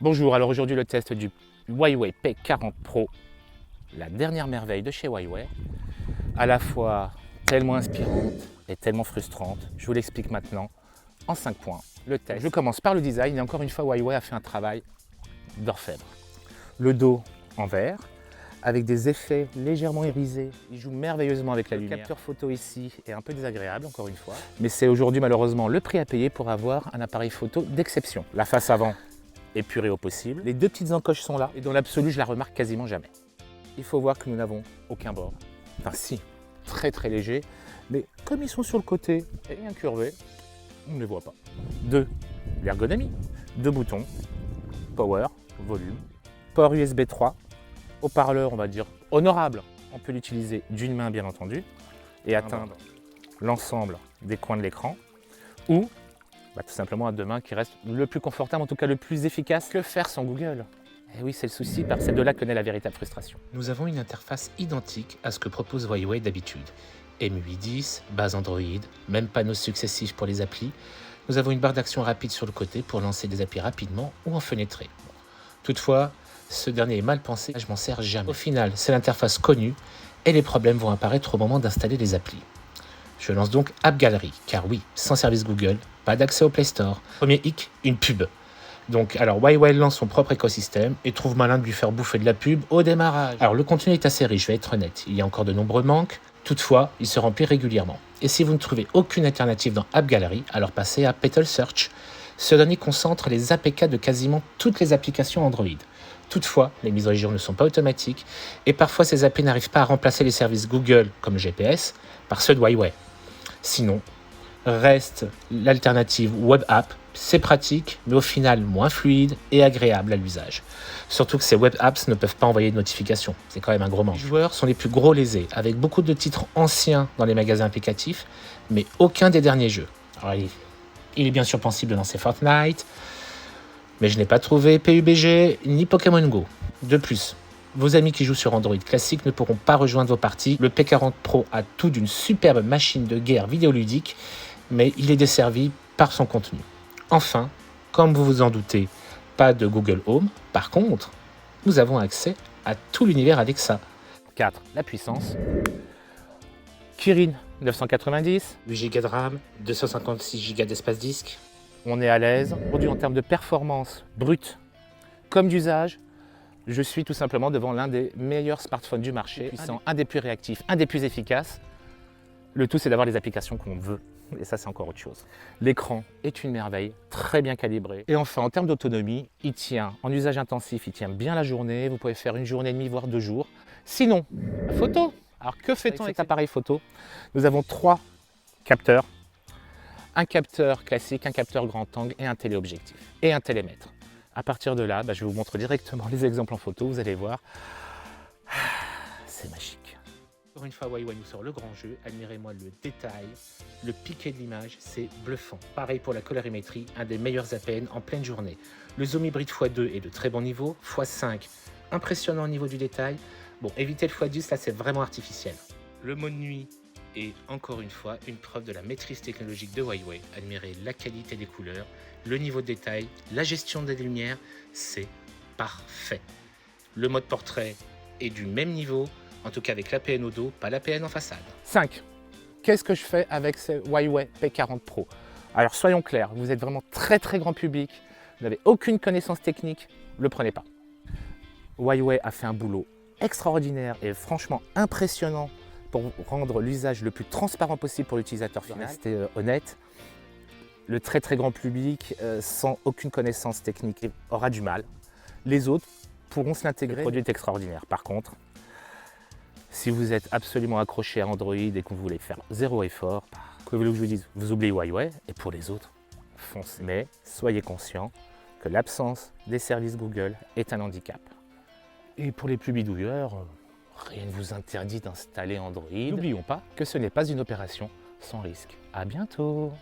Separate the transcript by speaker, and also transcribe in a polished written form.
Speaker 1: Bonjour, alors aujourd'hui le test du Huawei P40 Pro, la dernière merveille de chez Huawei, à la fois tellement inspirante et tellement frustrante. Je vous l'explique maintenant en 5 points. Le test. Je commence par le design et encore une fois Huawei a fait un travail d'orfèvre. Le dos en vert, avec des effets légèrement irisés. Il joue merveilleusement avec la lumière. Le capteur photo ici est un peu désagréable, encore une fois. Mais c'est aujourd'hui malheureusement le prix à payer pour avoir un appareil photo d'exception. La face avant épurée au possible. Les deux petites encoches sont là et dans l'absolu, je la remarque quasiment jamais. Il faut voir que nous n'avons aucun bord. Enfin si, très très léger, mais comme ils sont sur le côté et incurvés, on ne les voit pas. 2. L'ergonomie. 2 boutons. Power, volume. Port USB 3. Haut-parleur, on va dire honorable. On peut l'utiliser d'une main bien entendu et atteindre l'ensemble des coins de l'écran ou tout simplement à deux mains qui reste le plus confortable, en tout cas le plus efficace. Que faire sans Google? Eh oui, c'est le souci, parce que c'est de là que naît la véritable frustration.
Speaker 2: Nous avons une interface identique à ce que propose Huawei d'habitude. MUI 10, base Android, même panneaux successifs pour les applis. Nous avons une barre d'action rapide sur le côté pour lancer des applis rapidement ou en fenêtrer. Toutefois, ce dernier est mal pensé, je m'en sers jamais. Au final, c'est l'interface connue et les problèmes vont apparaître au moment d'installer les applis. Je lance donc App Gallery, car oui, sans service Google, pas d'accès au Play Store. Premier hic, une pub. Donc, alors Huawei lance son propre écosystème et trouve malin de lui faire bouffer de la pub au démarrage. Alors, le contenu est assez riche, je vais être honnête. Il y a encore de nombreux manques. Toutefois, il se remplit régulièrement. Et si vous ne trouvez aucune alternative dans App Gallery, alors passez à Petal Search. Ce dernier concentre les APK de quasiment toutes les applications Android. Toutefois, les mises à jour ne sont pas automatiques et parfois ces applis n'arrivent pas à remplacer les services Google comme GPS par ceux de Huawei. Sinon, reste l'alternative Web App. C'est pratique, mais au final moins fluide et agréable à l'usage. Surtout que ces Web Apps ne peuvent pas envoyer de notifications. C'est quand même un gros manque. Les joueurs sont les plus gros lésés, avec beaucoup de titres anciens dans les magasins applicatifs, mais aucun des derniers jeux. Alors, il est bien sûr possible de lancer Fortnite, mais je n'ai pas trouvé PUBG ni Pokémon Go. De plus, vos amis qui jouent sur Android classique ne pourront pas rejoindre vos parties. Le P40 Pro a tout d'une superbe machine de guerre vidéoludique, mais il est desservi par son contenu. Enfin, comme vous vous en doutez, pas de Google Home. Par contre, nous avons accès à tout l'univers Alexa.
Speaker 1: 4. La puissance. Kirin 990.
Speaker 2: 8 Go de RAM, 256 Go d'espace disque.
Speaker 1: On est à l'aise. Aujourd'hui, en termes de performance brute comme d'usage, je suis tout simplement devant l'un des meilleurs smartphones du marché, puissant, un des plus réactifs, un des plus efficaces. Le tout, c'est d'avoir les applications qu'on veut. Et ça, c'est encore autre chose. L'écran est une merveille, très bien calibré. Et enfin, en termes d'autonomie, il tient, en usage intensif, il tient bien la journée. Vous pouvez faire une journée et demie, voire 2 jours. Sinon, la photo. Alors, que fait-on avec cet appareil photo? Nous avons 3 capteurs. Un capteur classique, un capteur grand angle et un téléobjectif. Et un télémètre. À partir de là, je vous montre directement les exemples en photo. Vous allez voir, c'est magique.
Speaker 2: Encore une fois, Huawei nous sort le grand jeu. Admirez-moi le détail, le piqué de l'image, c'est bluffant. Pareil pour la colorimétrie, un des meilleurs APN en pleine journée. Le zoom hybride x2 est de très bon niveau, x5 impressionnant au niveau du détail. Bon, évitez le x10, là c'est vraiment artificiel. Le mode nuit est encore une fois une preuve de la maîtrise technologique de Huawei. Admirez la qualité des couleurs, le niveau de détail, la gestion des lumières, c'est parfait. Le mode portrait est du même niveau, en tout cas avec l'APN au dos, pas l'APN en façade.
Speaker 1: 5. Qu'est-ce que je fais avec ce Huawei P40 Pro? Alors soyons clairs, vous êtes vraiment très grand public, vous n'avez aucune connaissance technique, ne le prenez pas. Huawei a fait un boulot extraordinaire et franchement impressionnant pour rendre l'usage le plus transparent possible pour l'utilisateur final. Rester honnête, le très grand public sans aucune connaissance technique aura du mal. Les autres pourront se l'intégrer. Le produit est extraordinaire. Par contre, si vous êtes absolument accroché à Android et que vous voulez faire zéro effort, que voulez-vous que je vous dise? Vous oubliez Huawei et pour les autres, foncez. Mais soyez conscient que l'absence des services Google est un handicap. Et pour les plus bidouilleurs, rien ne vous interdit d'installer Android. N'oublions pas que ce n'est pas une opération sans risque. À bientôt!